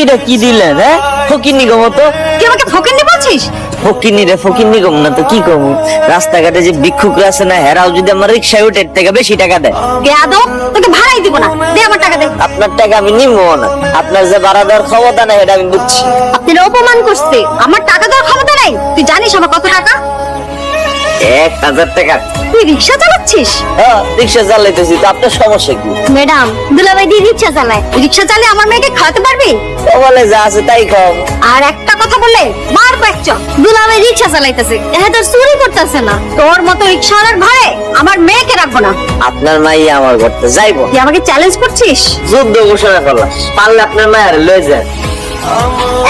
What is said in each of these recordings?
এটা কি দিলেন? হ্যাঁ, ফকিন্নি গো মতো। তুই আমাকে ফকিন্নি বলছিস? ফকিন্নি রে, ফকিন্নি গম না তো কি কম। রাস্তাঘাটে যে ভিক্ষুকরা আছে না, হেরাও যদি আমার রিক্সায় উঠে থেকে বেশি টাকা দেয়। বেয়াদব, তোকে ভাড়াই দিব না। দে আমার টাকা দে। আপনার টাকা আমি নিবো না। আপনার যে ভাড়া দেওয়ার ক্ষমতা নাই এটা আমি বুঝছি। আপনি অপমান করছে। আমার টাকা দেওয়ার ক্ষমতা নাই। তুই জানিস আমার কত টাকা? 1000 টাকা। তুই রিক্সা চালাচ্ছিস? হ্যাঁ, রিক্সা চালাইতেছি তো আপনার সমস্যা কি? ম্যাডাম, দুলাভাই দিয়ে রিক্সা চালায়। রিক্সা চালিয়ে আমার মেয়েকে খাওয়াতে পারবি? ও বলে যা আছে তাই খাও। আর একটা কথা বললে মারবো একটা। দুলাভাই রিক্সা চালাইতেছে, এ তো চুরি করতেছে না। তোর মতো রিক্সাওয়ালার ঘরে আমার মেয়েকে রাখবো না। আপনার মাই আমার করতে যাইবো। তুই আমাকে চ্যালেঞ্জ করছিস? যুদ্ধ ঘোষণা করলাম, পারলে আপনার মায়ের লয়ে যান।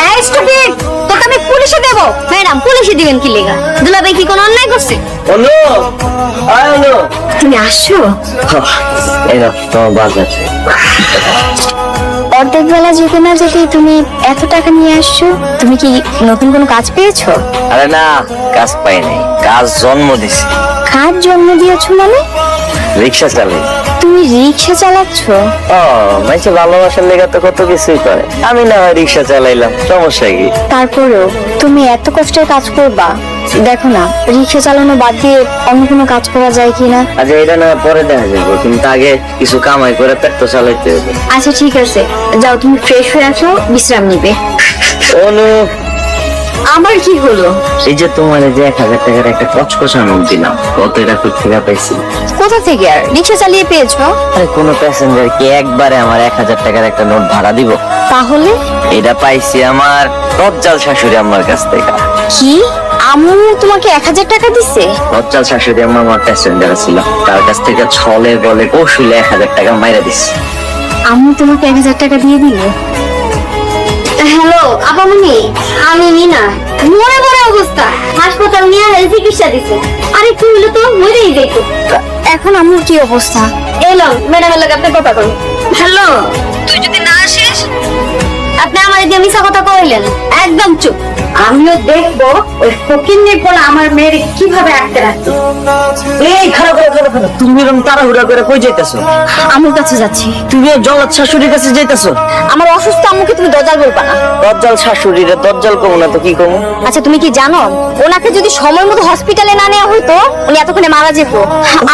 এই স্টুপিড, তোকে আমি পুলিশে দেব। ম্যাডাম, পুলিশে দিবেন কি লেগা? দুলাভাই কি কোনো অন্যায় করছে? অনু, আয় অনু। তুমি আসছো? এই নাও তোমার বাজার। অর্ধেক বেলা যেতে না যেতে তুমি এত টাকা নিয়ে আসছো। তুমি কি নতুন কোনো কাজ পেয়েছো? আরে না, কাজ পাই নাই, কাজ জন্ম দিছি। কাজ জন্ম দিয়েছো মানে? রিক্সা চালাই। তুমি রিক্সা চালাচ্ছ? ও, মাইছে ভালোবাসার লেগে তো কত কিছুই করে। আমি না হয় রিক্সা চালাইলাম, সমস্যা কি? তারপরেও তুমি এত কষ্টের কাজ করবা? দেখো না, রিক্সা চালানো বাদ দিয়ে অন্য কোনো কাজ করা যায় কিনা। আচ্ছা, এটা না পরে দেখা যাবে, কিন্তু আগে কিছু কামাই করে পেট তো চালাইতে হবে। আচ্ছা ঠিক আছে, যাও তুমি ফ্রেশ হয়ে আসো, বিশ্রাম নিবে। অনু, আমার কি হলো? এই যে তোমার যে 1000 টাকার একটা কচকচা নোট দিলাম, কত এটা কই থেকে পাইছি? কোথা থেকে? আর রিক্সা চালিয়ে পেয়েছো? আরে কোন প্যাসেঞ্জার কি একবারে আমার 1000 টাকার একটা নোট ভাড়া দিব? তাহলে এটা পাইছি আমার দজ্জাল শাশুড়ি আমার কাছ থেকে। কি আম্মু তোমাকে 1000 টাকা দিছে? দজ্জাল শাশুড়ি আমার প্যাসেঞ্জার ছিল, তার কাছ থেকে ছলে বলে কৌশলে 1000 টাকা মাইরা দিছি। আম্মু তোমাকে 1000 টাকা দিয়ে দিল? হ্যালো আপামনি, আমি মিনা। মরে মরে অবস্থা, হাসপাতাল নিয়ে চিকিৎসা দিছে। আরে কি হলো তো? মরেই যাইতো। এখন আম্মুর কি অবস্থা? এলো ম্যাডামের লাগে আপনি কথা বলুন। হ্যালো, তুই যদি না আসিস, আপনি আমার দিয়ে মিছা কথা কইলেন। একদম চুপ। আমিও দেখবো ওই ফকিন্নির কোন আমার মেয়ের কিভাবে আটকে রাখতো। এই খারাপ খারাপ, তুমি এরকম তাড়াহুড়া করে কই যাইতেছো? আম্মুর কাছে যাচ্ছি। তুমি জল্লাদ শাশুড়ির কাছে যাইতেছো? আমার অসুস্থ আম্মুকে তুমি দজ্জাল বলবা না। দজ্জাল শাশুড়িরে দজ্জাল কমু না তো কি কমু? আচ্ছা তুমি কি জানো, ওনাকে যদি সময় মতো হসপিটালে না নেওয়া হইতো, উনি এতক্ষণে মারা যেত।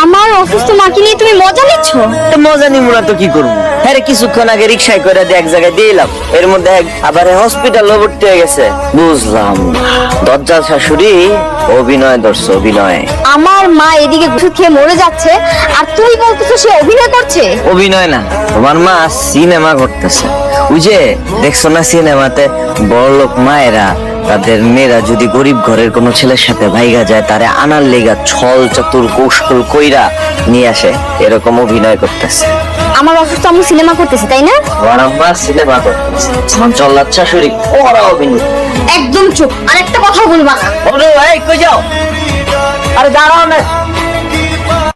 আমার অসুস্থ মাকে নিয়ে তুমি মজা নিচ্ছ? তো মজা নিমু না তো কি করবো? হ্যাঁ, কিছুক্ষণ আগে রিক্সায় করে এক জায়গায় দিলাম, এর মধ্যে আবার হসপিটালে ভর্তি হয়ে গেছে। বুঝলাম, দজ্জাল শাশুড়ি অভিনয় ধরছে, অভিনয়। আমার মা এদিকে ওষুধ খেয়ে মরে যাচ্ছে, আর তুই বলতেছো সে অভিনয় করছে? অভিনয় না, তোমার মা সিনেমা করতেছে। ওই যে দেখছো না সিনেমাতে বড়লোক মায়েরা তাদের মেয়েরা যদি গরিব ঘরের কোনো ছেলের সাথে ভাইগা যায়, তারে আনার লেগা ছল চতুর কৌশল কইরা নিয়ে আসে, এরকম অভিনয় করতেছে। আমার অসুস্থ আম্মু সিনেমা করতেছে, তাই না? আমার আম্মা সিনেমা করতেছে, জল্লাদ শাশুড়ি ওরা অভিনয়। একদম চুপ, আর একটা কথা বলবা না। ওরে ভাই কই যাও? আরে দাঁড়াও না।